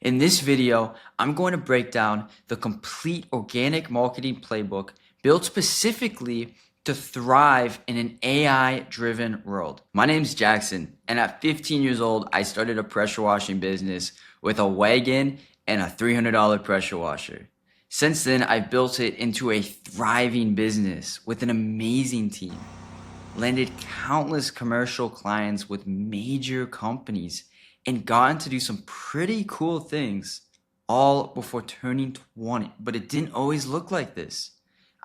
In this video, I'm going to break down the complete organic marketing playbook built specifically to thrive in an AI-driven world. My name's Jackson, and at 15 years old, I started a pressure washing business with a wagon and a $300 pressure washer. Since then, I've built it into a thriving business with an amazing team, landed countless commercial clients with major companies, and gotten to do some pretty cool things all before turning 20. But it didn't always look like this.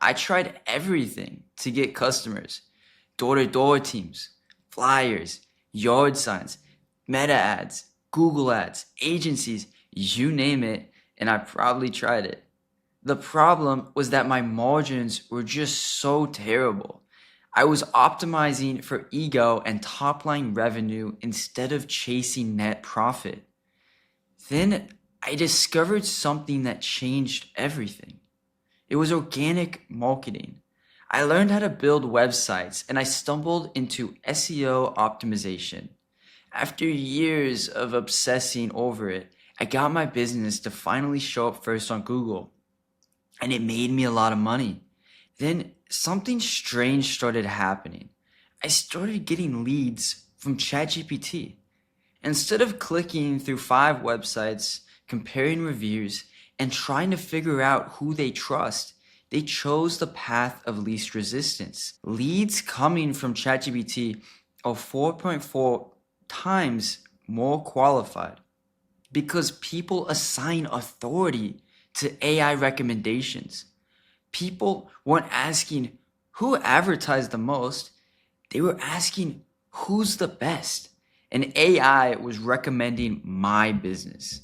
I tried everything to get customers: door-to-door teams, flyers, yard signs, meta ads, Google ads, agencies, you name it, and I probably tried it. The problem was that my margins were just so terrible. I was optimizing for ego and top line revenue instead of chasing net profit. Then I discovered something that changed everything. It was organic marketing. I learned how to build websites and I stumbled into SEO optimization. After years of obsessing over it, I got my business to finally show up first on Google, and it made me a lot of money. Then something strange started happening. I started getting leads from ChatGPT. Instead of clicking through 5 websites, comparing reviews, and trying to figure out who they trust, they chose the path of least resistance. Leads coming from ChatGPT are 4.4 times more qualified because people assign authority to AI recommendations. People weren't asking who advertised the most, they were asking who's the best. And AI was recommending my business.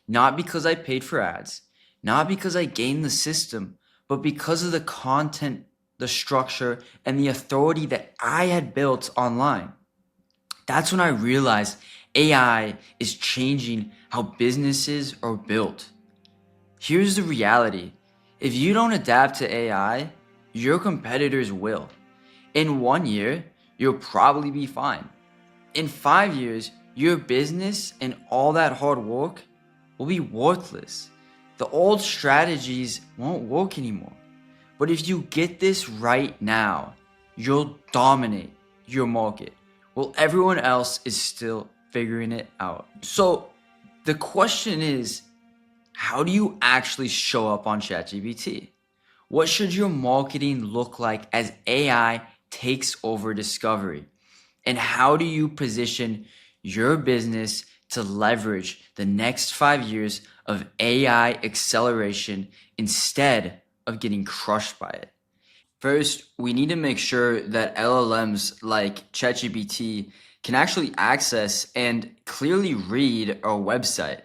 Not because I paid for ads, not because I gained the system, but because of the content, the structure, and the authority that I had built online. That's when I realized AI is changing how businesses are built. Here's the reality. If you don't adapt to AI, your competitors will. In 1 year, you'll probably be fine. In 5 years, your business and all that hard work will be worthless. The old strategies won't work anymore. But if you get this right now, you'll dominate your market while everyone else is still figuring it out. So the question is, how do you actually show up on ChatGPT? What should your marketing look like as AI takes over discovery? And how do you position your business to leverage the next 5 years of AI acceleration instead of getting crushed by it? First, we need to make sure that LLMs like ChatGPT can actually access and clearly read our website.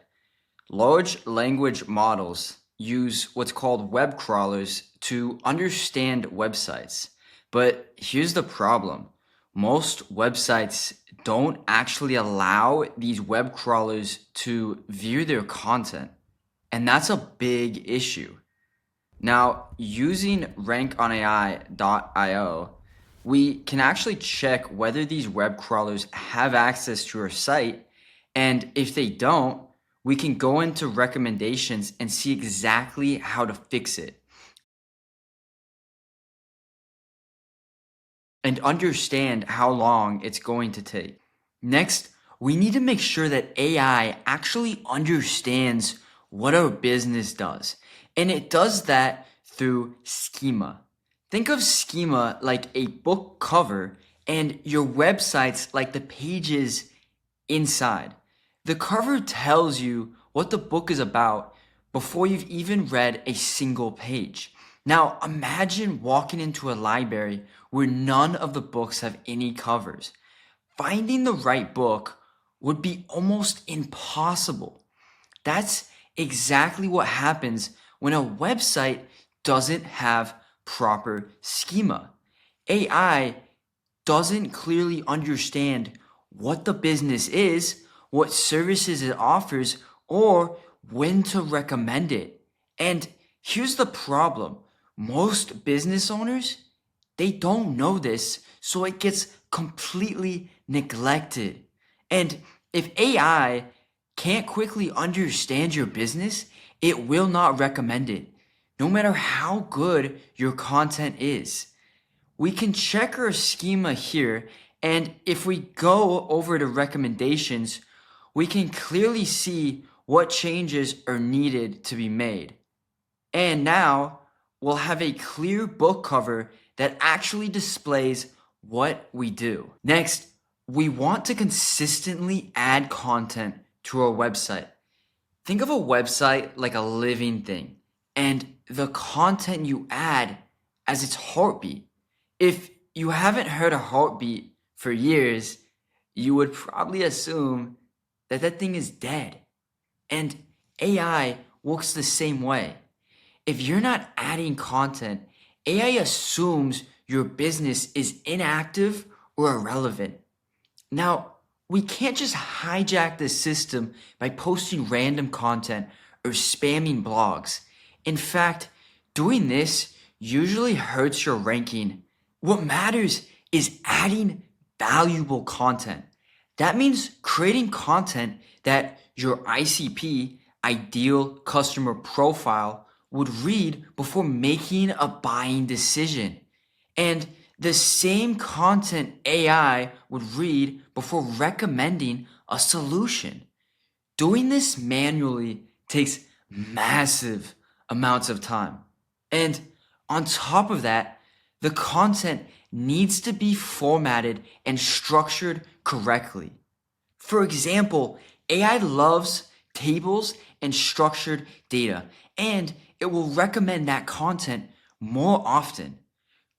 Large language models use what's called web crawlers to understand websites. But here's the problem. Most websites don't actually allow these web crawlers to view their content. And that's a big issue. Now, using rankonai.io, we can actually check whether these web crawlers have access to our site. And if they don't, we can go into recommendations and see exactly how to fix it and understand how long it's going to take. Next, we need to make sure that AI actually understands what our business does. And it does that through schema. Think of schema like a book cover and your websites like the pages inside. The cover tells you what the book is about before you've even read a single page. Now, imagine walking into a library where none of the books have any covers. Finding the right book would be almost impossible. That's exactly what happens when a website doesn't have proper schema. AI doesn't clearly understand what the business is, what services it offers, or when to recommend it. And here's the problem. Most business owners, they don't know this, so it gets completely neglected. And if AI can't quickly understand your business, it will not recommend it, no matter how good your content is. We can check our schema here, and if we go over to recommendations, we can clearly see what changes are needed to be made. And now we'll have a clear book cover that actually displays what we do. Next, we want to consistently add content to our website. Think of a website like a living thing, and the content you add as its heartbeat. If you haven't heard a heartbeat for years, you would probably assume that that thing is dead. And AI works the same way. If you're not adding content, AI assumes your business is inactive or irrelevant. Now, we can't just hijack the system by posting random content or spamming blogs. In fact, doing this usually hurts your ranking. What matters is adding valuable content. That means creating content that your ICP, ideal customer profile, would read before making a buying decision. And the same content AI would read before recommending a solution. Doing this manually takes massive amounts of time. And on top of that, the content needs to be formatted and structured correctly. For example, AI loves tables and structured data, and it will recommend that content more often.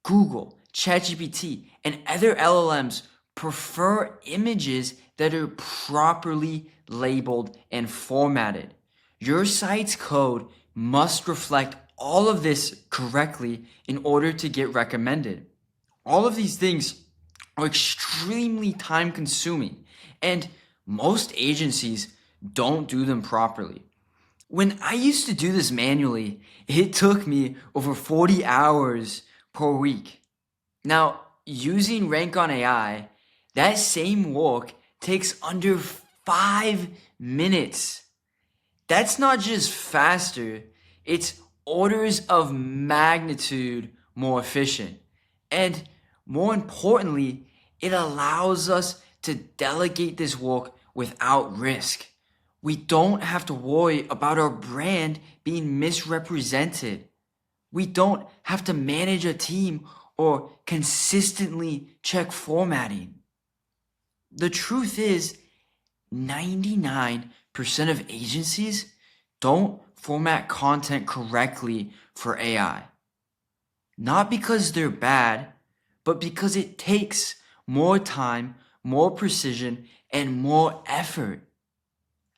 Google, ChatGPT, and other LLMs prefer images that are properly labeled and formatted. Your site's code must reflect all of this correctly in order to get recommended. All of these things are extremely time consuming, and most agencies don't do them properly. When I used to do this manually, it took me over 40 hours per week. Now, using Rank on AI, that same work takes under 5 minutes. That's not just faster, it's orders of magnitude more efficient. And more importantly, it allows us to delegate this work without risk. We don't have to worry about our brand being misrepresented. We don't have to manage a team or consistently check formatting. The truth is, 99% of agencies don't format content correctly for AI. Not because they're bad, but because it takes more time, more precision, and more effort.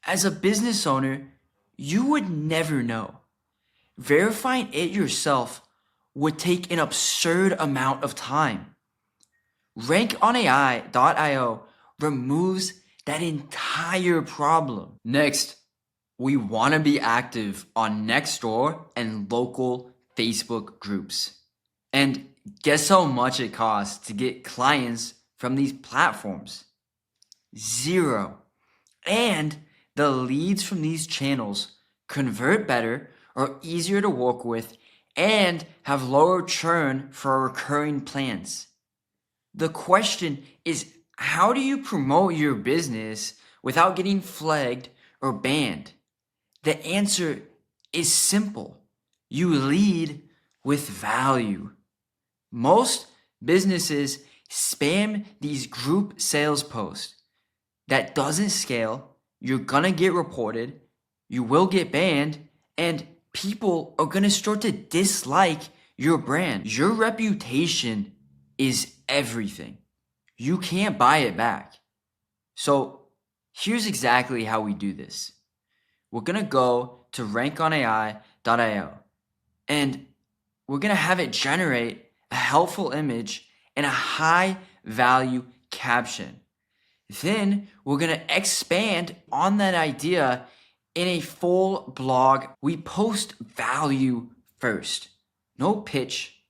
As a business owner, you would never know. Verifying it yourself would take an absurd amount of time. RankOnAI.io removes that entire problem. Next, we want to be active on Nextdoor and local Facebook groups. And guess how much it costs to get clients from these platforms? $0. And the leads from these channels convert better, are easier to work with, and have lower churn for our recurring plans. The question is, how do you promote your business without getting flagged or banned? The answer is simple. You lead with value. Most businesses spam these group sales posts. That doesn't scale. You're gonna get reported. You will get banned, and people are gonna start to dislike your brand. Your reputation is everything. You can't buy it back. So here's exactly how we do this. We're gonna go to rankonai.io, and we're gonna have it generate a helpful image and a high value caption. Then we're gonna expand on that idea in a full blog. We post value first, no pitch.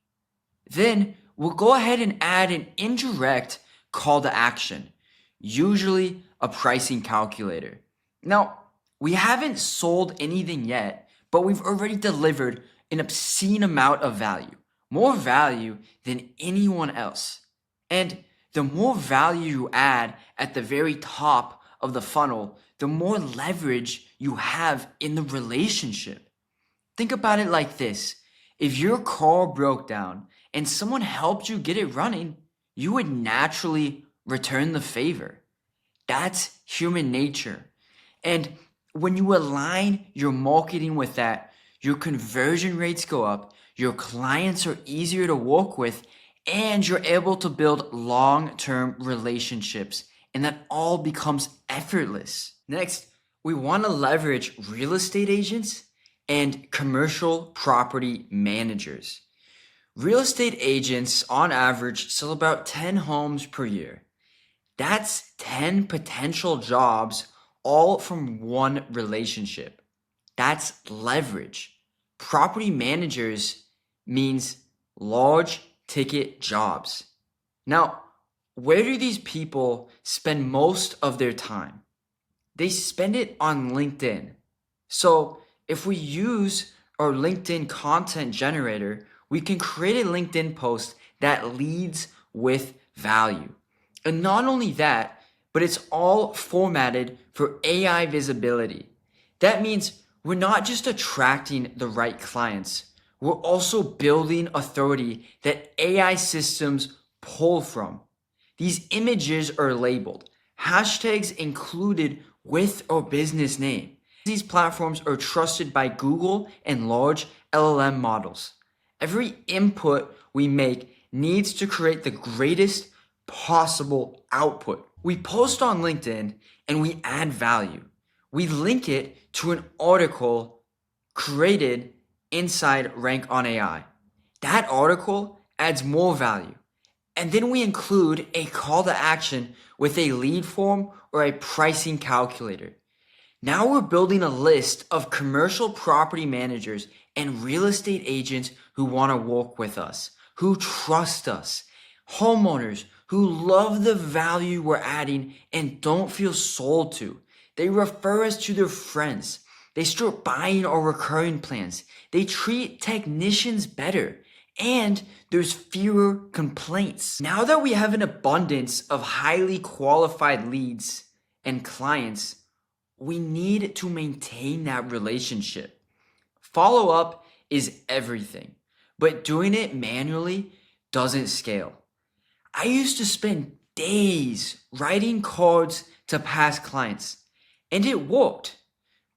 Then we'll go ahead and add an indirect call to action, usually a pricing calculator. Now, we haven't sold anything yet, but we've already delivered an obscene amount of value, more value than anyone else. And the more value you add at the very top of the funnel, the more leverage you have in the relationship. Think about it like this. If your car broke down and someone helped you get it running, you would naturally return the favor. That's human nature. And when you align your marketing with that, your conversion rates go up, your clients are easier to work with, and you're able to build long-term relationships. And that all becomes effortless. Next, we want to leverage real estate agents and commercial property managers. Real estate agents, on average, sell about 10 homes per year. That's 10 potential jobs, all from one relationship. That's leverage. Property managers means large ticket jobs. Now, where do these people spend most of their time? They spend it on LinkedIn. So if we use our LinkedIn content generator, we can create a LinkedIn post that leads with value. And not only that, but it's all formatted for AI visibility. That means we're not just attracting the right clients, we're also building authority that AI systems pull from. These images are labeled, hashtags included with our business name. These platforms are trusted by Google and large LLM models. Every input we make needs to create the greatest possible output. We post on LinkedIn and we add value. We link it to an article created inside Rank on AI. That article adds more value. And then we include a call to action with a lead form or a pricing calculator. Now we're building a list of commercial property managers and real estate agents who want to work with us, who trust us, homeowners who love the value we're adding and don't feel sold to. They refer us to their friends. They start buying our recurring plans. They treat technicians better. And there's fewer complaints. Now that we have an abundance of highly qualified leads and clients, we need to maintain that relationship. Follow up is everything, but doing it manually doesn't scale. I used to spend days writing cards to past clients, and it worked,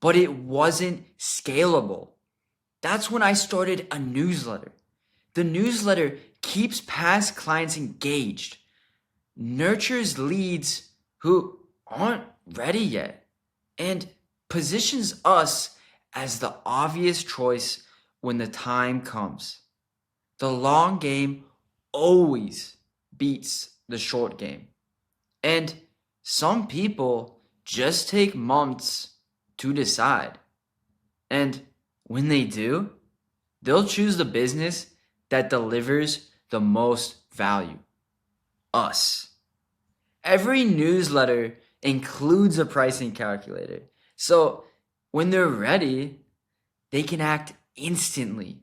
but it wasn't scalable. That's when I started a newsletter. The newsletter keeps past clients engaged, nurtures leads who aren't ready yet, and positions us as the obvious choice when the time comes. The long game always beats the short game. And some people just take months to decide. And when they do, they'll choose the business that delivers the most value. Us. Every newsletter includes a pricing calculator. So when they're ready, they can act instantly.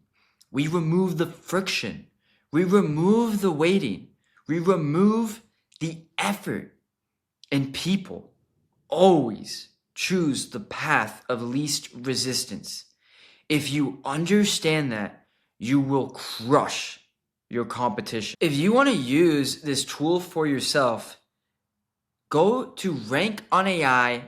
We remove the friction. We remove the waiting. We remove the effort. And people always choose the path of least resistance. If you understand that, you will crush your competition. If you want to use this tool for yourself, go to rankonai.io